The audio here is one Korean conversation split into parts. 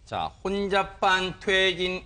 자, 혼잡한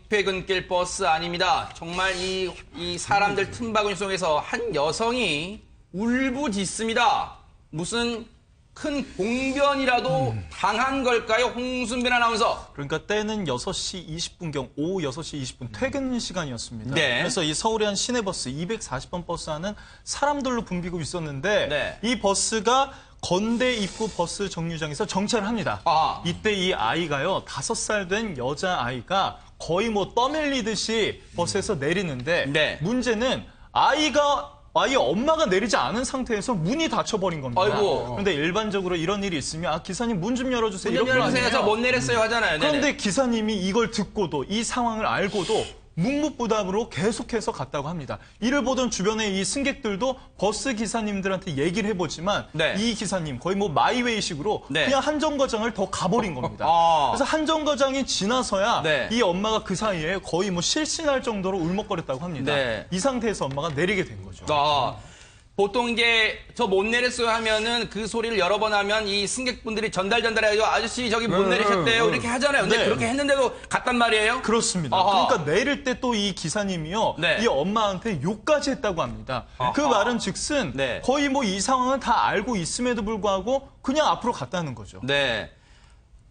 퇴근길 버스 아닙니다. 정말 이 사람들 틈바구니 속에서 한 여성이 울부짖습니다. 무슨 큰 봉변이라도 당한 걸까요? 홍순빈 아나운서. 그러니까 때는 6시 20분경, 오후 6시 20분 퇴근 시간이었습니다. 네. 그래서 이 서울의 한 시내버스 240번 버스 안은 사람들로 붐비고 있었는데 네. 이 버스가 건대 입구 버스 정류장에서 정차를 합니다. 이때 이 아이가요, 5살 된 여자아이가 거의 뭐 떠밀리듯이 버스에서 내리는데 네. 문제는 아이의 엄마가 내리지 않은 상태에서 문이 닫혀버린 겁니다. 아이고. 그런데 일반적으로 이런 일이 있으면 기사님 문 좀 열어주세요. 문 좀 이런 거 열어주세요. 아니에요? 저 못 내렸어요 하잖아요. 네네. 그런데 기사님이 이걸 듣고도 이 상황을 알고도 묵묵부답으로 계속해서 갔다고 합니다. 이를 보던 주변의 이 승객들도 버스 기사님들한테 얘기를 해보지만 네. 이 기사님 거의 뭐 마이웨이식으로 네. 그냥 한정거장을 더 가버린 겁니다. 그래서 한정거장이 지나서야 네. 이 엄마가 그 사이에 거의 뭐 실신할 정도로 울먹거렸다고 합니다. 네. 이 상태에서 엄마가 내리게 된 거죠. 보통 이제 저 못 내렸어요 하면은 그 소리를 여러 번 하면 이 승객분들이 전달해가지고 아저씨 저기 못 내리셨대요 이렇게 하잖아요. 근데 네. 그렇게 했는데도 갔단 말이에요? 그렇습니다. 아하. 그러니까 내릴 때 또 이 기사님이요. 네. 이 엄마한테 욕까지 했다고 합니다. 그 말은 즉슨 네. 거의 뭐 이 상황은 다 알고 있음에도 불구하고 그냥 앞으로 갔다는 거죠. 네.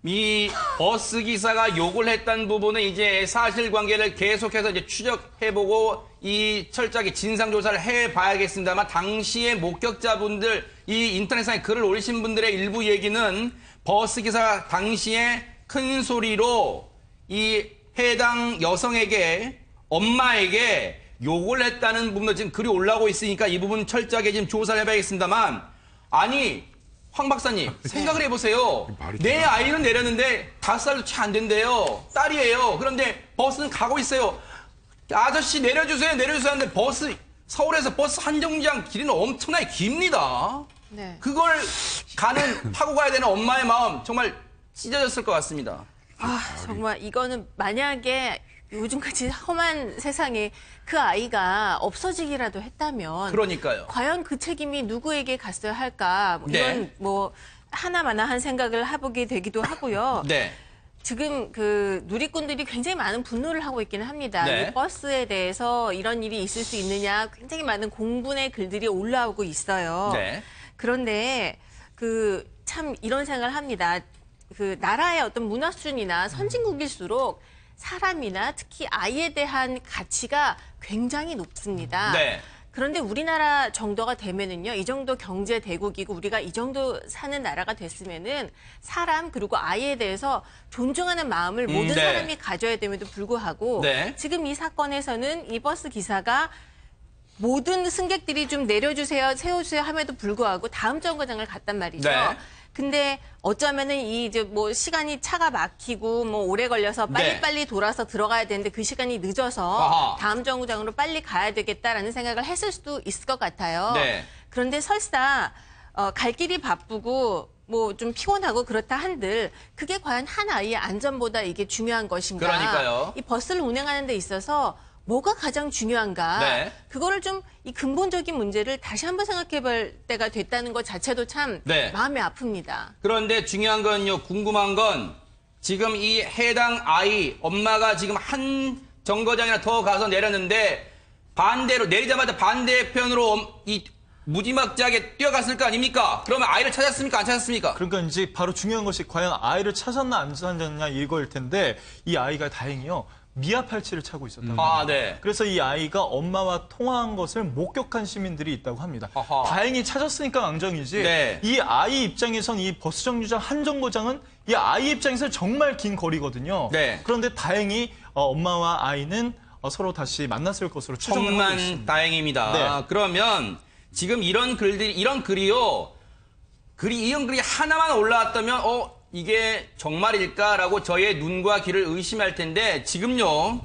이 버스 기사가 욕을 했다는 부분은 이제 사실관계를 계속해서 이제 추적해보고 이 철저하게 진상조사를 해봐야겠습니다만 당시의 목격자분들, 이 인터넷상에 글을 올리신 분들의 일부 얘기는 버스 기사가 당시에 큰 소리로 이 해당 여성에게, 엄마에게 욕을 했다는 부분도 지금 글이 올라오고 있으니까 이 부분 철저하게 지금 조사를 해봐야겠습니다만 아니 황 박사님 생각을 해보세요. 내 아이는 내렸는데 5살도 채 안 된대요. 딸이에요. 그런데 버스는 가고 있어요. 아저씨 내려주세요. 내려주세요 하는데 서울에서 버스 한정류장 길이는 엄청나게 깁니다. 네. 그걸 타고 가야 되는 엄마의 마음 정말 찢어졌을 것 같습니다. 정말 이거는 만약에 요즘같이 험한 세상에 그 아이가 없어지기라도 했다면 그러니까요. 과연 그 책임이 누구에게 갔어야 할까? 이런 네. 하나마나한 생각을 해보게 되기도 하고요. 네. 지금 그 누리꾼들이 굉장히 많은 분노를 하고 있기는 합니다. 네. 이 버스에 대해서 이런 일이 있을 수 있느냐 굉장히 많은 공분의 글들이 올라오고 있어요. 네. 그런데 참 이런 생각을 합니다. 나라의 어떤 문화 수준이나 선진국일수록 사람이나 특히 아이에 대한 가치가 굉장히 높습니다. 네. 그런데 우리나라 정도가 되면은요, 이 정도 경제 대국이고 우리가 이 정도 사는 나라가 됐으면은 사람 그리고 아이에 대해서 존중하는 마음을 모든 네. 사람이 가져야 됨에도 불구하고 네. 지금 이 사건에서는 이 버스 기사가 모든 승객들이 좀 내려주세요, 세워주세요 함에도 불구하고 다음 정거장을 갔단 말이죠. 네. 근데 어쩌면은 시간이 차가 막히고 오래 걸려서 빨리빨리 돌아서 들어가야 되는데 그 시간이 늦어서 다음 정거장으로 빨리 가야 되겠다라는 생각을 했을 수도 있을 것 같아요. 네. 그런데 설사 갈 길이 바쁘고 좀 피곤하고 그렇다 한들 그게 과연 한 아이의 안전보다 이게 중요한 것인가? 그러니까요. 이 버스를 운행하는 데 있어서 뭐가 가장 중요한가? 네. 그거를 좀 이 근본적인 문제를 다시 한번 생각해 볼 때가 됐다는 것 자체도 참 네. 마음이 아픕니다. 그런데 중요한 건요, 궁금한 건 지금 이 해당 아이, 엄마가 지금 한 정거장이나 더 가서 내렸는데 반대로, 내리자마자 반대편으로 무지막지하게 뛰어갔을 거 아닙니까? 그러면 아이를 찾았습니까? 안 찾았습니까? 그러니까 이제 바로 중요한 것이 과연 아이를 찾았나 안 찾았냐 이거일 텐데 이 아이가 다행히요. 미아 팔찌를 차고 있었다고 합니다. 네. 그래서 이 아이가 엄마와 통화한 것을 목격한 시민들이 있다고 합니다. 다행히 찾았으니까 앙정이지. 네. 이 아이 입장에선 이 버스 정류장 한정거장은 이 아이 입장에서 정말 긴 거리거든요. 네. 그런데 다행히 엄마와 아이는 서로 다시 만났을 것으로 추정을 하고 천만 있습니다. 다행입니다. 네. 그러면 지금 이런 글이요. 이런 글이 하나만 올라왔다면 이게 정말일까라고 저의 눈과 귀를 의심할 텐데 지금요.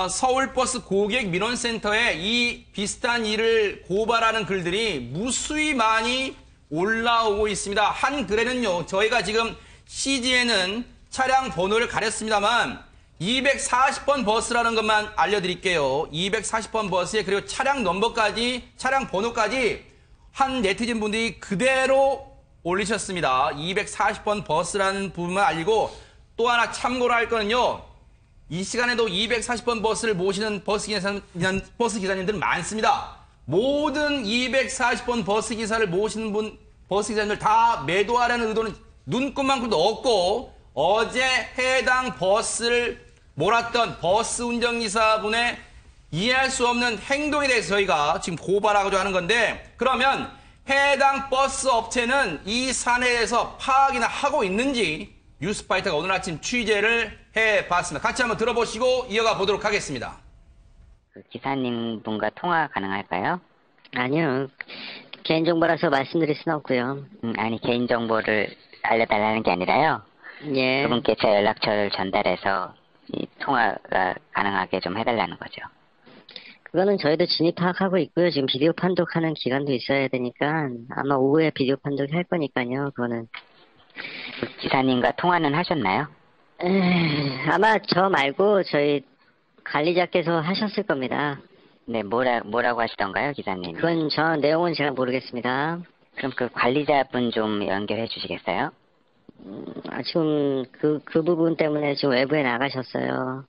서울버스 고객 민원센터에 이 비슷한 일을 고발하는 글들이 무수히 많이 올라오고 있습니다. 한 글에는요. 저희가 지금 CG에는 차량 번호를 가렸습니다만 240번 버스라는 것만 알려드릴게요. 240번 버스에 그리고 차량 넘버까지, 차량 번호까지 한 네티즌 분들이 그대로 올리셨습니다. 240번 버스라는 부분만 알고 또 하나 참고로 할 거는요. 이 시간에도 240번 버스를 모시는 버스 기사님들은 많습니다. 모든 240번 버스 기사를 모시는 버스 기사님들 다 매도하려는 의도는 눈꼽만큼도 없고 어제 해당 버스를 몰았던 버스 운전기사분의 이해할 수 없는 행동에 대해서 저희가 지금 고발하고자 하는 건데 그러면 해당 버스 업체는 이 사안에 대해서 파악이나 하고 있는지 뉴스파이터가 오늘 아침 취재를 해봤습니다. 같이 한번 들어보시고 이어가 보도록 하겠습니다. 기사님 분과 통화 가능할까요? 아니요. 개인정보라서 말씀드릴 수는 없고요. 아니 개인정보를 알려달라는 게 아니라요. 예. 그분께 제 연락처를 전달해서 이 통화가 가능하게 좀 해달라는 거죠. 그거는 저희도 진입 파악하고 있고요. 지금 비디오 판독하는 기간도 있어야 되니까 아마 오후에 비디오 판독 할 거니까요. 그거는. 기사님과 통화는 하셨나요? 아마 저 말고 저희 관리자께서 하셨을 겁니다. 네, 뭐라고 하시던가요, 기사님? 그건 내용은 제가 모르겠습니다. 그럼 그 관리자분 좀 연결해 주시겠어요? 지금 그 부분 때문에 지금 외부에 나가셨어요.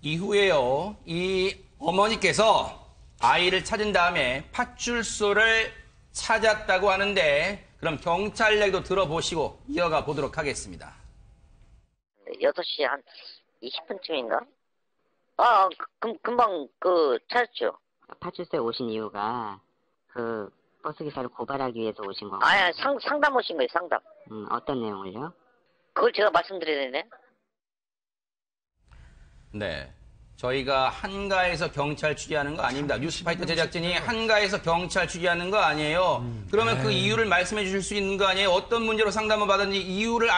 이후에요, 이 어머니께서 아이를 찾은 다음에 파출소를 찾았다고 하는데 그럼 경찰 얘기도 들어보시고 이어가 보도록 하겠습니다. 6시 한 20분쯤인가? 금방 찾았죠. 파출소에 오신 이유가 그 버스 기사를 고발하기 위해서 오신 건가요? 상담 오신 거예요, 상담. 어떤 내용을요? 그걸 제가 말씀드려야 되네. 네. 저희가 한가에서 경찰 취재하는 거 아닙니다. 뉴스파이터 제작진이 한가에서 경찰 취재하는 거 아니에요. 그러면 그 이유를 말씀해 주실 수 있는 거 아니에요? 어떤 문제로 상담을 받았는지 이유를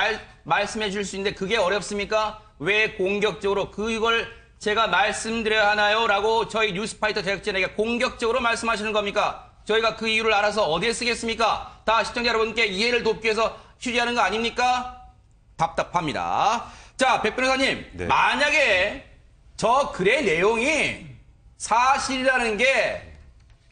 말씀해 주실 수 있는데 그게 어렵습니까? 왜 공격적으로 그걸 제가 말씀드려야 하나요? 라고 저희 뉴스파이터 제작진에게 공격적으로 말씀하시는 겁니까? 저희가 그 이유를 알아서 어디에 쓰겠습니까? 다 시청자 여러분께 이해를 돕기 위해서 취재하는 거 아닙니까? 답답합니다. 자, 백 변호사님. 네. 만약에 저 글의 내용이 사실이라는 게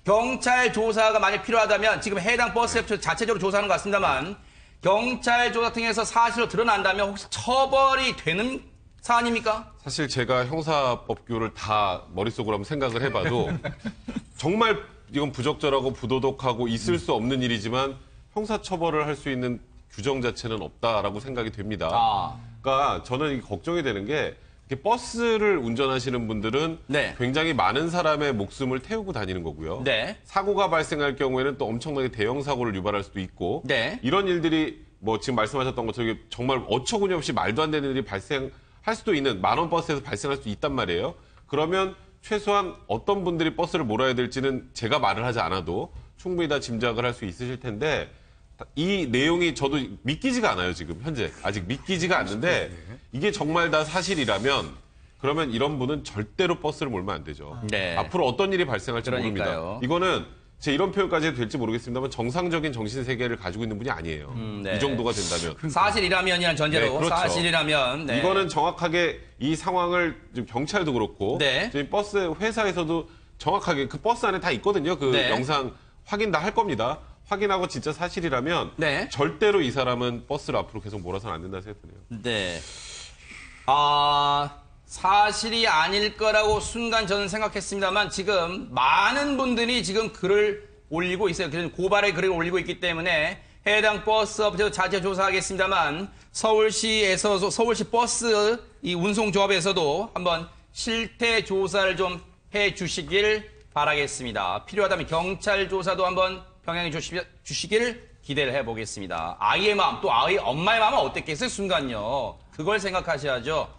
경찰 조사가 만약 필요하다면 지금 해당 버스 업체 자체적으로 조사하는 것 같습니다만 경찰 조사 통해서 사실로 드러난다면 혹시 처벌이 되는 사안입니까? 사실 제가 형사법규를 다 머릿속으로 한번 생각을 해봐도 정말 이건 부적절하고 부도덕하고 있을 수 없는 일이지만 형사처벌을 할 수 있는 규정 자체는 없다라고 생각이 됩니다. 그러니까 저는 걱정이 되는 게 이렇게 버스를 운전하시는 분들은 네. 굉장히 많은 사람의 목숨을 태우고 다니는 거고요. 네. 사고가 발생할 경우에는 또 엄청나게 대형 사고를 유발할 수도 있고 네. 이런 일들이 뭐 지금 말씀하셨던 것처럼 정말 어처구니 없이 말도 안 되는 일이 발생할 수도 있는 만원 버스에서 발생할 수도 있단 말이에요. 그러면 최소한 어떤 분들이 버스를 몰아야 될지는 제가 말을 하지 않아도 충분히 다 짐작을 할 수 있으실 텐데 이 내용이 저도 믿기지가 않아요, 지금 현재. 아직 믿기지가 않는데 이게 정말 다 사실이라면 그러면 이런 분은 절대로 버스를 몰면 안 되죠. 네. 앞으로 어떤 일이 발생할지 그러니까요. 모릅니다. 이거는 제 이런 표현까지 해도 될지 모르겠습니다만 정상적인 정신세계를 가지고 있는 분이 아니에요. 네. 이 정도가 된다면. 사실이라면이라는 전제로 네, 그렇죠. 사실이라면 네. 이거는 정확하게 이 상황을 지금 경찰도 그렇고 네. 지금 버스 회사에서도 정확하게 그 버스 안에 다 있거든요. 그 네. 영상 확인 다 할 겁니다. 확인하고 진짜 사실이라면 네. 절대로 이 사람은 버스를 앞으로 계속 몰아서는 안 된다 생각드네요. 네. 사실이 아닐 거라고 순간 저는 생각했습니다만 지금 많은 분들이 지금 글을 올리고 있어요. 그런 고발의 글을 올리고 있기 때문에 해당 버스 업체도 자체 조사하겠습니다만 서울시에서 서울시 버스 이 운송조합에서도 한번 실태 조사를 좀 해 주시길 바라겠습니다. 필요하다면 경찰 조사도 한번 평양해 주시길 기대를 해보겠습니다. 아이의 마음, 또 아이 엄마의 마음은 어땠겠어요? 순간요. 그걸 생각하셔야죠.